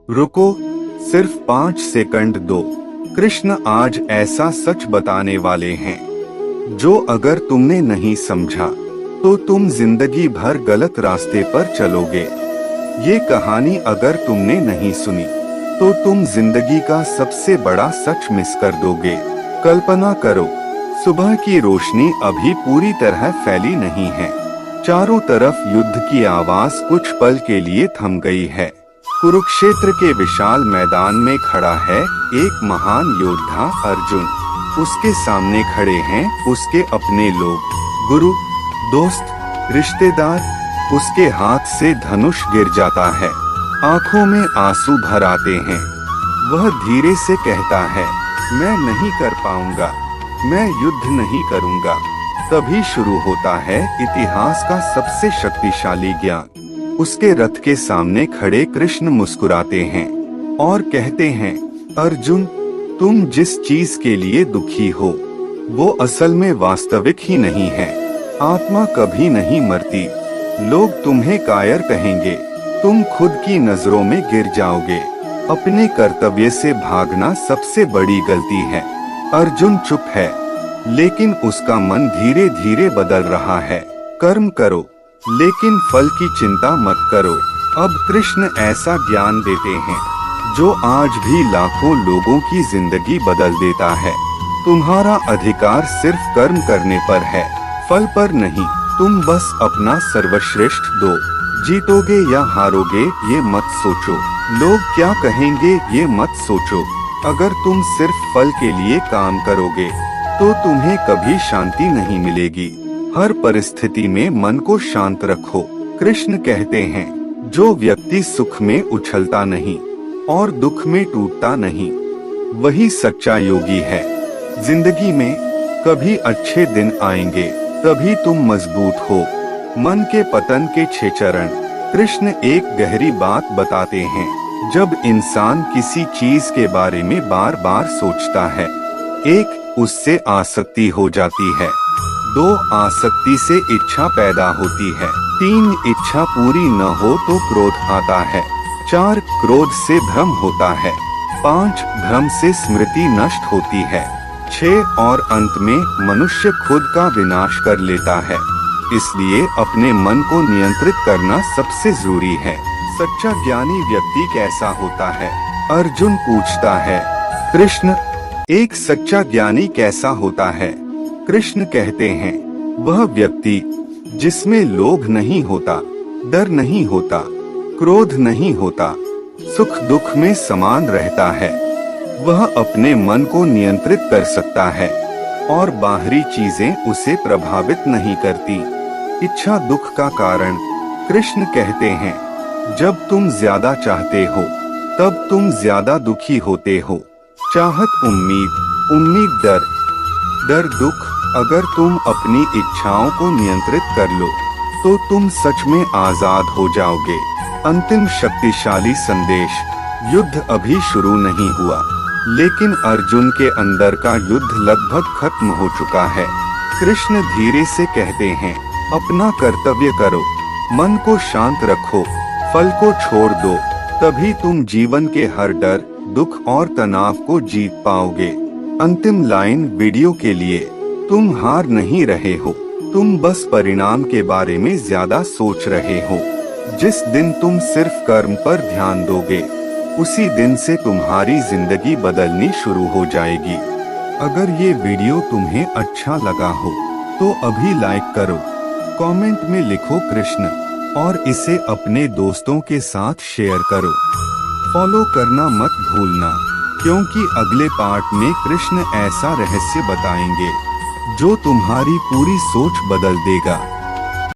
रुको, सिर्फ 5 सेकंड दो। कृष्ण आज ऐसा सच बताने वाले हैं जो अगर तुमने नहीं समझा तो तुम जिंदगी भर गलत रास्ते पर चलोगे। ये कहानी अगर तुमने नहीं सुनी तो तुम जिंदगी का सबसे बड़ा सच मिस कर दोगे। कल्पना करो, सुबह की रोशनी अभी पूरी तरह फैली नहीं है। चारों तरफ युद्ध की आवाज कुछ पल के लिए थम गई है। कुरुक्षेत्र के विशाल मैदान में खड़ा है एक महान योद्धा अर्जुन। उसके सामने खड़े हैं उसके अपने लोग, गुरु, दोस्त, रिश्तेदार। उसके हाथ से धनुष गिर जाता है, आंखों में आंसू भर आते हैं। वह धीरे से कहता है, मैं नहीं कर पाऊंगा, मैं युद्ध नहीं करूंगा। तभी शुरू होता है इतिहास का सबसे शक्तिशाली ज्ञान। उसके रथ के सामने खड़े कृष्ण मुस्कुराते हैं और कहते हैं, अर्जुन, तुम जिस चीज के लिए दुखी हो वो असल में वास्तविक ही नहीं है। आत्मा कभी नहीं मरती। लोग तुम्हें कायर कहेंगे, तुम खुद की नजरों में गिर जाओगे। अपने कर्तव्य से भागना सबसे बड़ी गलती है। अर्जुन चुप है, लेकिन उसका मन धीरे धीरे बदल रहा है। कर्म करो, लेकिन फल की चिंता मत करो। अब कृष्ण ऐसा ज्ञान देते हैं जो आज भी लाखों लोगों की जिंदगी बदल देता है। तुम्हारा अधिकार सिर्फ कर्म करने पर है, फल पर नहीं। तुम बस अपना सर्वश्रेष्ठ दो। जीतोगे या हारोगे ये मत सोचो, लोग क्या कहेंगे ये मत सोचो। अगर तुम सिर्फ फल के लिए काम करोगे तो तुम्हें कभी शांति नहीं मिलेगी। हर परिस्थिति में मन को शांत रखो। कृष्ण कहते हैं, जो व्यक्ति सुख में उछलता नहीं और दुख में टूटता नहीं, वही सच्चा योगी है। जिंदगी में कभी अच्छे दिन आएंगे, तभी तुम मजबूत हो। मन के पतन के 6 चरण। कृष्ण एक गहरी बात बताते हैं, जब इंसान किसी चीज के बारे में बार बार सोचता है, 1, उससे आसक्ति हो जाती है। 2, आसक्ति से इच्छा पैदा होती है। 3, इच्छा पूरी न हो तो क्रोध आता है। 4, क्रोध से भ्रम होता है। 5, भ्रम से स्मृति नष्ट होती है। 6 और अंत में मनुष्य खुद का विनाश कर लेता है। इसलिए अपने मन को नियंत्रित करना सबसे जरूरी है। सच्चा ज्ञानी व्यक्ति कैसा होता है? अर्जुन पूछता है। कृष्ण, एक सच्चा ज्ञानी कैसा होता है? कृष्ण कहते हैं, वह व्यक्ति जिसमें लोभ नहीं होता, डर नहीं होता, क्रोध नहीं होता, सुख दुख में समान रहता है। वह अपने मन को नियंत्रित कर सकता है और बाहरी चीजें उसे प्रभावित नहीं करती। इच्छा दुख का कारण। कृष्ण कहते हैं, जब तुम ज्यादा चाहते हो तब तुम ज्यादा दुखी होते हो। चाहत उम्मीद, उम्मीद डर, डर दुख। अगर तुम अपनी इच्छाओं को नियंत्रित कर लो तो तुम सच में आजाद हो जाओगे। अंतिम शक्तिशाली संदेश। युद्ध अभी शुरू नहीं हुआ, लेकिन अर्जुन के अंदर का युद्ध लगभग खत्म हो चुका है। कृष्ण धीरे से कहते हैं, अपना कर्तव्य करो, मन को शांत रखो, फल को छोड़ दो। तभी तुम जीवन के हर डर, दुख और तनाव को जीत पाओगे। अंतिम लाइन वीडियो के लिए, तुम हार नहीं रहे हो, तुम बस परिणाम के बारे में ज्यादा सोच रहे हो। जिस दिन तुम सिर्फ कर्म पर ध्यान दोगे, उसी दिन से तुम्हारी जिंदगी बदलनी शुरू हो जाएगी। अगर ये वीडियो तुम्हें अच्छा लगा हो तो अभी लाइक करो, कमेंट में लिखो कृष्ण और इसे अपने दोस्तों के साथ शेयर करो। फॉलो करना मत भूलना, क्योंकि अगले पार्ट में कृष्ण ऐसा रहस्य बताएंगे जो तुम्हारी पूरी सोच बदल देगा।